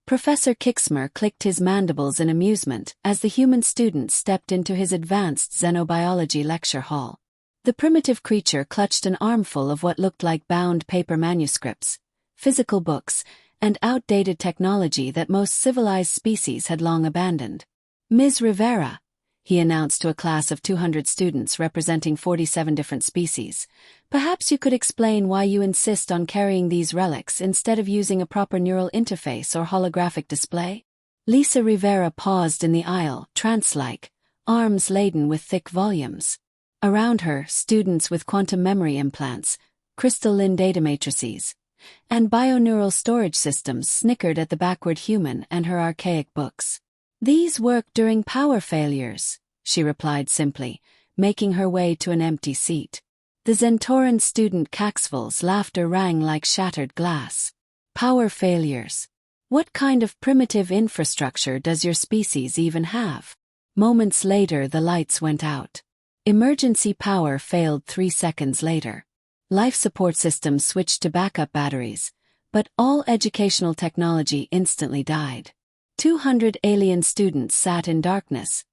Professor Kixmer clicked his mandibles in amusement as the human student stepped into his advanced xenobiology lecture hall. The primitive creature clutched an armful of what looked like bound paper manuscripts, physical books, and outdated technology that most civilized species had long abandoned. "Ms. Rivera," he announced to a class of 200 students representing 47 different species, "perhaps you could explain why you insist on carrying these relics instead of using a proper neural interface or holographic display?" Lisa Rivera paused in the aisle, trance-like, arms laden with thick volumes. Around her, students with quantum memory implants, crystalline data matrices, and bioneural storage systems snickered at the backward human and her archaic books. "These work during power failures," she replied simply, making her way to an empty seat. The Zentoran student Caxvel's laughter rang like shattered glass. "Power failures? What kind of primitive infrastructure does your species even have?" Moments later, the lights went out. Emergency power failed 3 seconds later. Life support systems switched to backup batteries, but all educational technology instantly died. 200 alien students sat in darkness,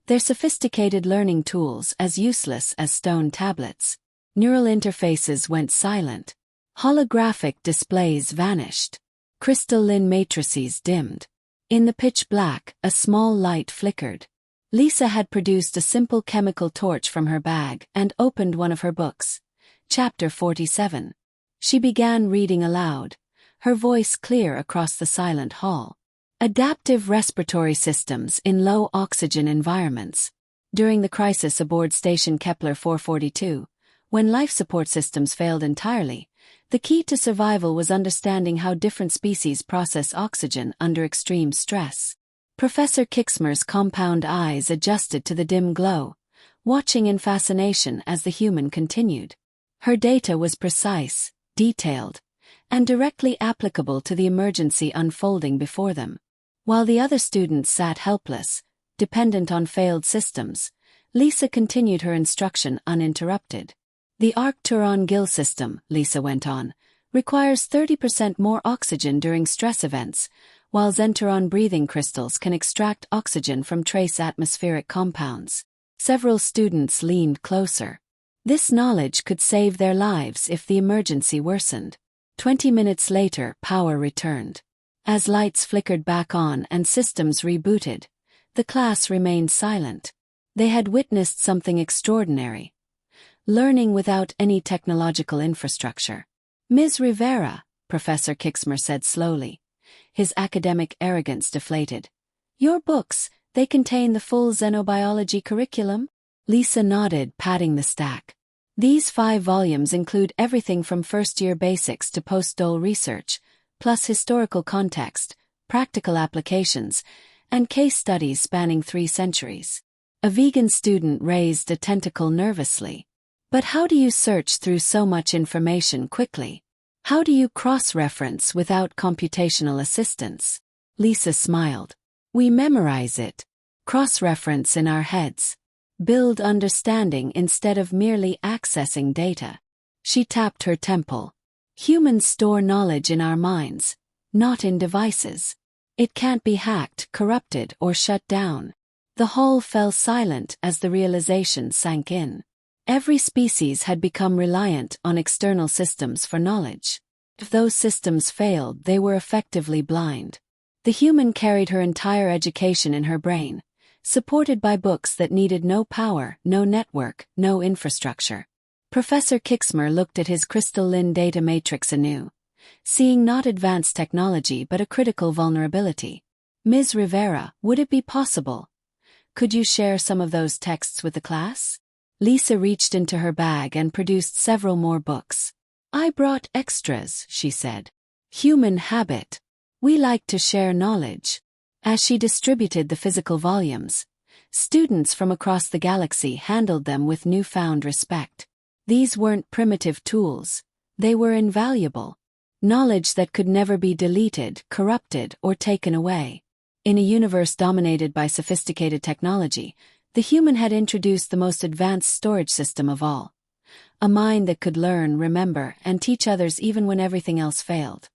their sophisticated learning tools as useless as stone tablets. Neural interfaces went silent. Holographic displays vanished. Crystalline matrices dimmed. In the pitch black, a small light flickered. Lisa had produced a simple chemical torch from her bag and opened one of her books. Chapter 47. She began reading aloud, her voice clear across the silent hall. Adaptive respiratory systems in low-oxygen environments. During the crisis aboard Station Kepler 442, when life support systems failed entirely, the key to survival was understanding how different species process oxygen under extreme stress. Professor Kixmer's compound eyes adjusted to the dim glow, watching in fascination as the human continued. Her data was precise, detailed, and directly applicable to the emergency unfolding before them. While the other students sat helpless, dependent on failed systems, Lisa continued her instruction uninterrupted. "The Arcturon gill system," Lisa went on, "requires 30% more oxygen during stress events, while Zentoron breathing crystals can extract oxygen from trace atmospheric compounds." Several students leaned closer. This knowledge could save their lives if the emergency worsened. 20 minutes later, power returned. As lights flickered back on and systems rebooted, the class remained silent. They had witnessed something extraordinary. Learning without any technological infrastructure. "Ms. Rivera," Professor Kixmer said slowly, his academic arrogance deflated. "Your books, they contain the full xenobiology curriculum?" Lisa nodded, patting the stack. "These 5 volumes include everything from first-year basics to postdoctoral research, plus historical context, practical applications, and case studies spanning 3 centuries. A vegan student raised a tentacle nervously. "But how do you search through so much information quickly? How do you cross-reference without computational assistance?" Lisa smiled. "We memorize it. Cross-reference in our heads. Build understanding instead of merely accessing data." She tapped her temple. "Humans store knowledge in our minds, not in devices. It can't be hacked, corrupted, or shut down." The hall fell silent as the realization sank in. Every species had become reliant on external systems for knowledge. If those systems failed, they were effectively blind. The human carried her entire education in her brain, supported by books that needed no power, no network, no infrastructure. Professor Kixmer looked at his crystalline data matrix anew, seeing not advanced technology but a critical vulnerability. "Ms. Rivera, would it be possible? Could you share some of those texts with the class?" Lisa reached into her bag and produced several more books. "I brought extras," she said. "Human habit. We like to share knowledge." As she distributed the physical volumes, students from across the galaxy handled them with newfound respect. These weren't primitive tools. They were invaluable. Knowledge that could never be deleted, corrupted, or taken away. In a universe dominated by sophisticated technology, the human had introduced the most advanced storage system of all. A mind that could learn, remember, and teach others even when everything else failed.